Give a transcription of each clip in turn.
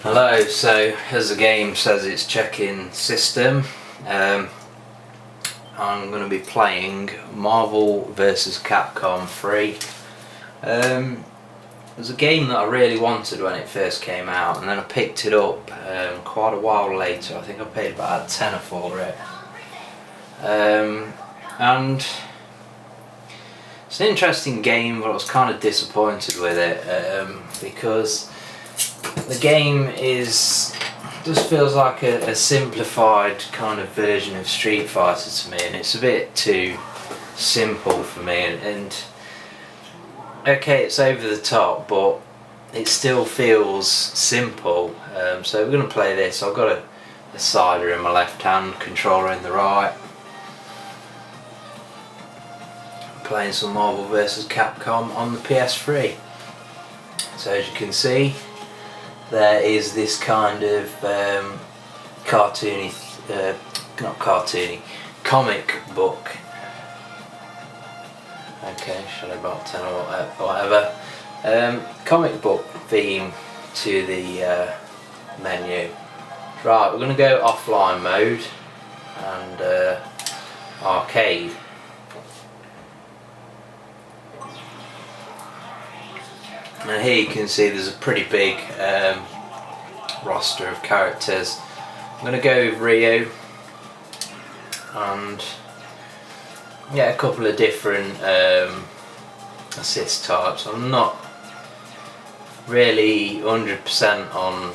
Hello, so as the game says it's check-in system, I'm going to be playing Marvel vs Capcom 3. It was a game that I really wanted when it first came out, and then I picked it up quite a while later. I think I paid about a tenner for it. And it's an interesting game, but I was kind of disappointed with it because the game just feels like a simplified kind of version of Street Fighter to me, and it's a bit too simple for me. And okay, it's over the top, but it still feels simple. So we're going to play this. I've got a slider in my left hand, controller in the right. Playing some Marvel vs Capcom on the PS3. So as you can see, there is this kind of cartoony, not cartoony, comic book. Okay, shall I about 10 or whatever. Comic book theme to the menu. Right, we're going to go offline mode and arcade. And here you can see there's a pretty big roster of characters. I'm going to go with Ryu and a couple of different assist types. I'm not really 100% on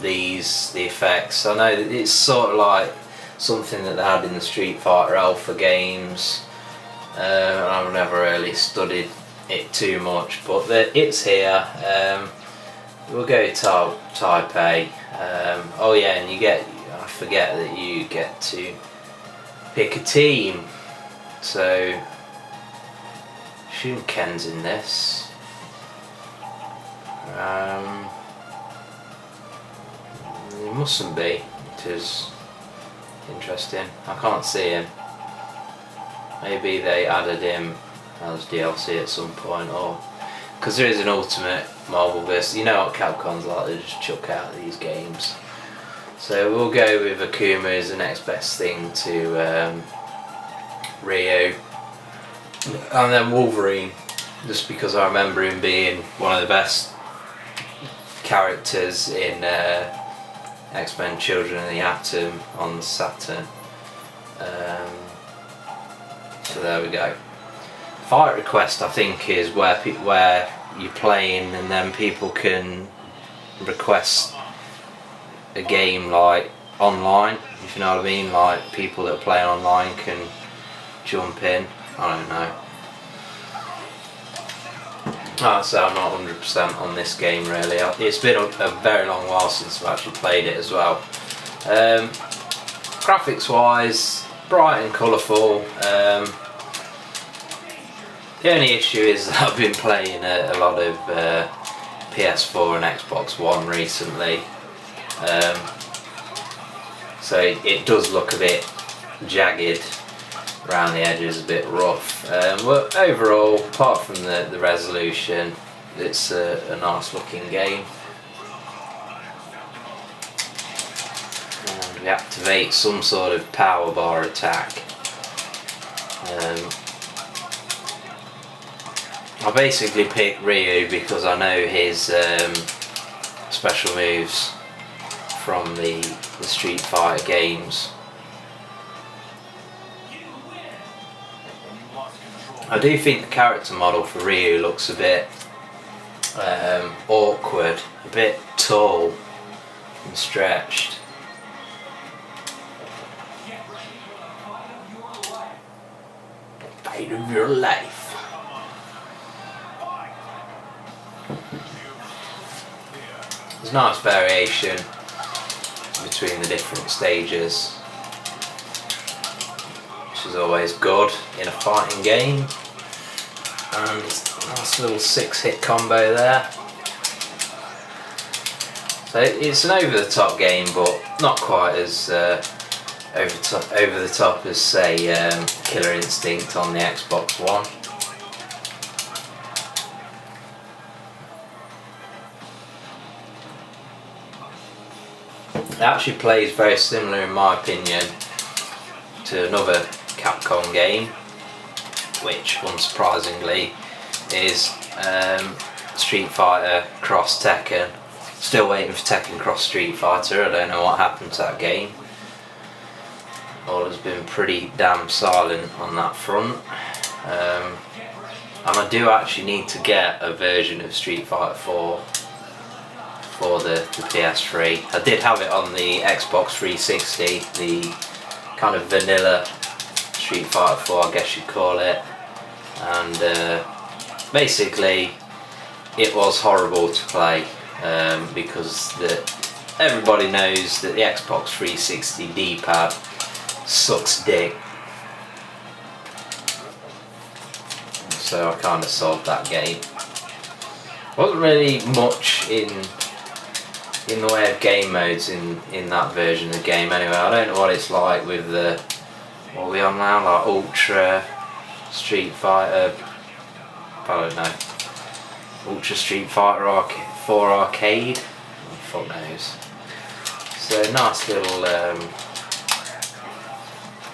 the effects. I know that it's sort of like something that they had in the Street Fighter Alpha games, and I've never really studied it too much, but it's here. We'll go type A. Oh yeah, and I forget that you get to pick a team. So Ken's in this. He mustn't be, which is interesting. I can't see him. Maybe they added him as DLC at some point, or because there is an Ultimate Marvel vs. You know what Capcom's like, they just chuck out these games. So we'll go with Akuma as the next best thing to Ryu, and then Wolverine, just because I remember him being one of the best characters in X-Men Children of the Atom on the Saturn. So there we go. Fight request, I think, is where you're playing and then people can request a game like online, if you know what I mean. Like people that are playing online can jump in. I don't know. So I'm not 100% on this game really. It's been a very long while since I've actually played it as well. Graphics wise, bright and colourful. The only issue is that I've been playing a lot of PS4 and Xbox One recently, so it does look a bit jagged around the edges, a bit rough. But overall, apart from the resolution, it's a nice looking game. And we activate some sort of power bar attack. I basically picked Ryu because I know his special moves from the Street Fighter games. I do think the character model for Ryu looks a bit awkward, a bit tall and stretched. The fight of your life. There's nice variation between the different stages, which is always good in a fighting game. And nice little 6-hit combo there. So it's an over-the-top game, but not quite as over the top as, say, Killer Instinct on the Xbox One. It actually plays very similar, in my opinion, to another Capcom game, which unsurprisingly is Street Fighter Cross Tekken. Still waiting for Tekken Cross Street Fighter. I don't know what happened to that game. All has been pretty damn silent on that front. And I do actually need to get a version of Street Fighter 4 for the PS3. I did have it on the Xbox 360, the kind of vanilla Street Fighter 4, I guess you'd call it. And basically it was horrible to play because everybody knows that the Xbox 360 D-pad sucks dick. So I kind of sold that game. Wasn't really much in the way of game modes in that version of the game anyway. I don't know what it's like with the, what are we on now, like Ultra Street Fighter, I don't know, Ultra Street Fighter 4 Arcade, fuck knows. So nice little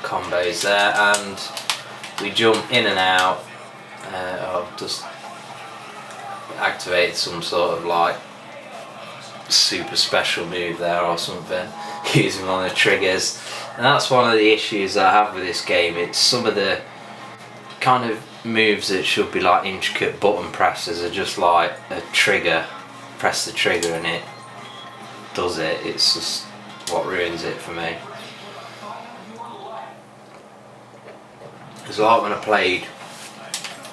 combos there, and we jump in and out. I've just activated some sort of like super special move there or something using one of the triggers, and that's one of the issues that I have with this game. It's some of the kind of moves that should be like intricate button presses are just like a trigger, press the trigger and it does it. It's just what ruins it for me. Because like when I played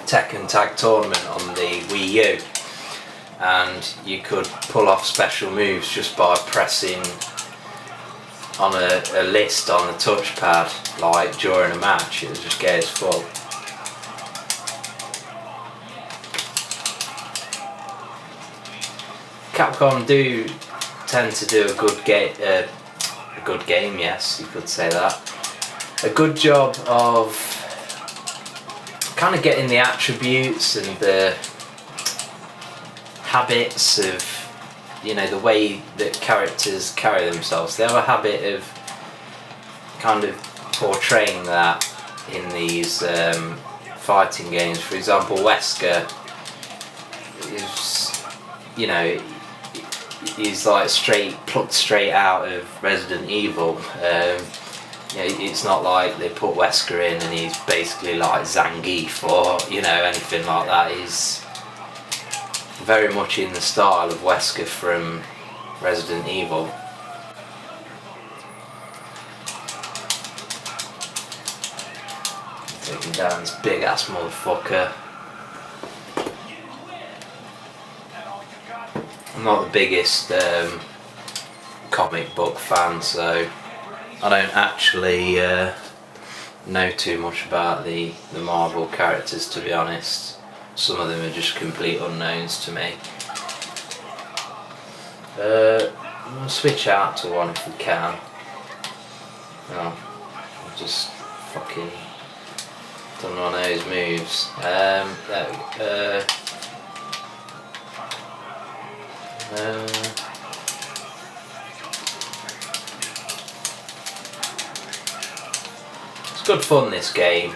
Tekken Tag Tournament on the Wii U, and you could pull off special moves just by pressing on a list on the touchpad, like during a match. It was just gay as fuck. Capcom do tend to do a good game, yes, you could say that. A good job of kind of getting the attributes and the habits of, you know, the way that characters carry themselves. They have a habit of kind of portraying that in these fighting games. For example, Wesker is, you know, he's like plucked straight out of Resident Evil. You know, it's not like they put Wesker in and he's basically like Zangief or, you know, anything like that. He's very much in the style of Wesker from Resident Evil. Taking down this big ass motherfucker. I'm not the biggest comic book fan, so I don't actually know too much about the Marvel characters, to be honest. Some of them are just complete unknowns to me. We'll switch out to one if we can. Oh, I've just fucking done one of those moves. It's good fun, this game.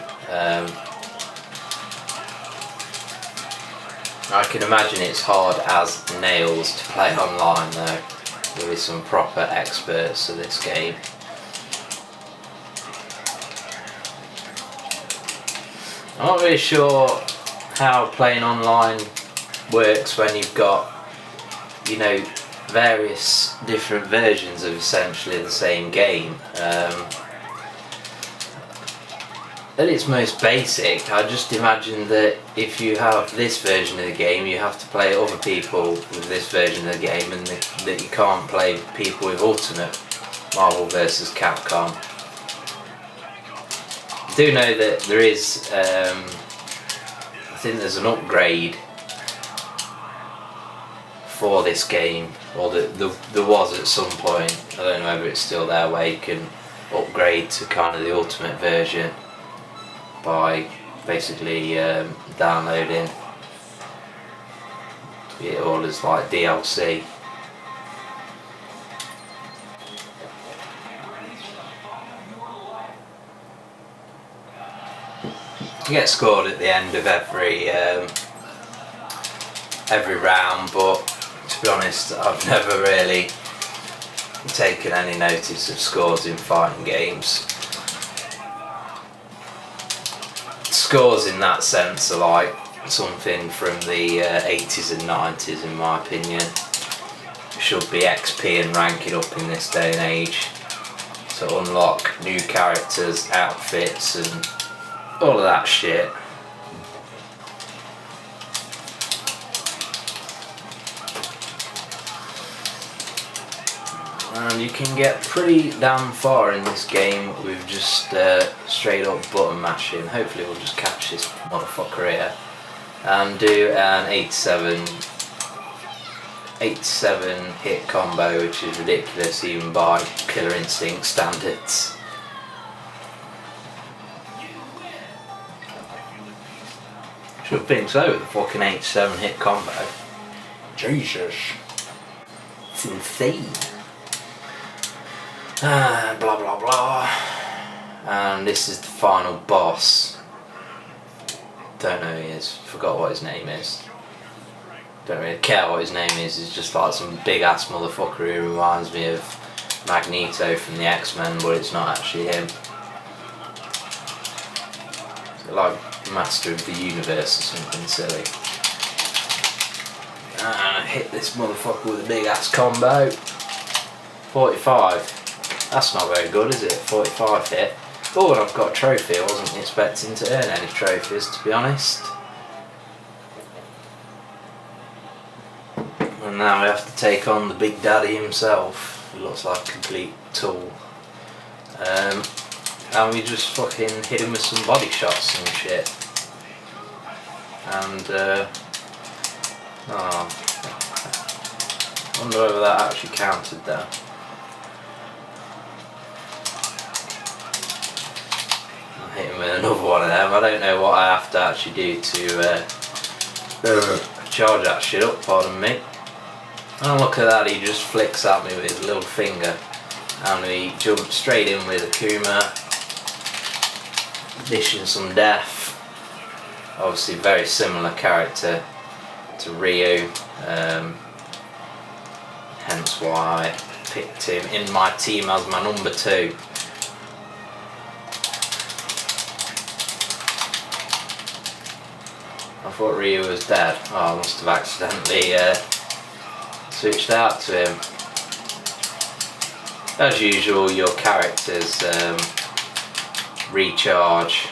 I can imagine it's hard as nails to play online though. There is some proper experts of this game. I'm not really sure how playing online works when you've got, you know, various different versions of essentially the same game. At its most basic, I just imagine that if you have this version of the game, you have to play other people with this version of the game, and that you can't play people with Ultimate Marvel vs. Capcom. I do know that there is, I think there's an upgrade for this game, or there was at some point. I don't know whether it's still there, where you can upgrade to kind of the Ultimate version by basically downloading it all as like DLC. You get scored at the end of every round, but to be honest, I've never really taken any notice of scores in fighting games. Scores in that sense are like something from the 80s and 90s in my opinion. It should be XP and ranking up in this day and age to unlock new characters, outfits and all of that shit. And you can get pretty damn far in this game with just straight up button mashing. Hopefully we'll just catch this motherfucker here and do an 87 hit combo, which is ridiculous even by Killer Instinct standards. Should think so with the fucking 87 hit combo. Jesus. It's insane. Blah blah blah. And this is the final boss. Don't know who he is. Forgot what his name is. Don't really care what his name is. He's just like some big ass motherfucker who reminds me of Magneto from the X-Men, but it's not actually him. So like Master of the Universe or something silly. And I hit this motherfucker with a big ass combo. 45. That's not very good, is it? 45 hit. Oh, and I've got a trophy. I wasn't expecting to earn any trophies, to be honest. And now we have to take on the Big Daddy himself. He looks like a complete tool. And we just fucking hit him with some body shots and shit. And, I wonder whether that actually counted there. Hit him with another one of them. I don't know what I have to actually do to charge that shit up, pardon me. And look at that, he just flicks at me with his little finger and we jump straight in with Akuma, dishing some death. Obviously very similar character to Ryu, hence why I picked him in my team as my number 2. I thought Ryu was dead. Oh, I must have accidentally switched out to him. As usual, your characters recharge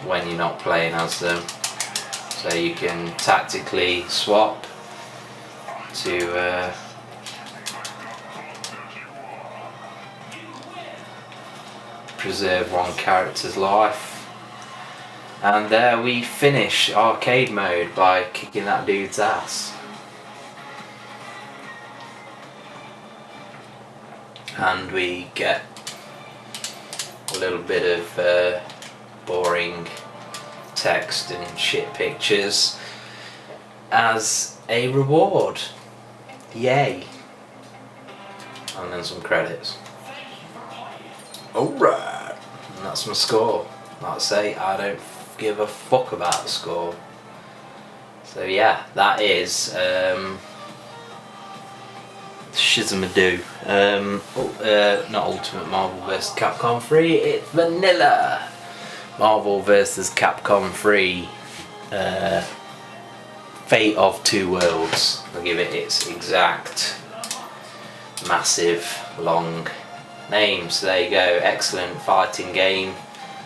when you're not playing as them. So you can tactically swap to preserve one character's life. And there we finish arcade mode by kicking that dude's ass. And we get a little bit of boring text and shit pictures as a reward. Yay. And then some credits. Alright. And that's my score. Like I say, I don't give a fuck about the score. So yeah, that is Shizamadoo. Not Ultimate Marvel vs. Capcom 3, it's Vanilla Marvel vs. Capcom 3 Fate of Two Worlds. I'll give it its exact massive long name. So there you go, excellent fighting game.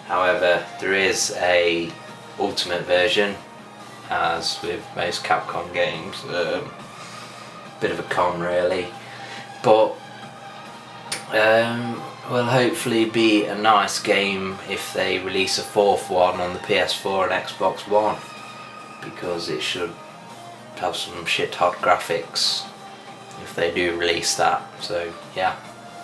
However, there is a ultimate version, as with most Capcom games. Bit of a con really, but will hopefully be a nice game if they release a 4th one on the PS4 and Xbox One, because it should have some shit hot graphics if they do release that. So yeah.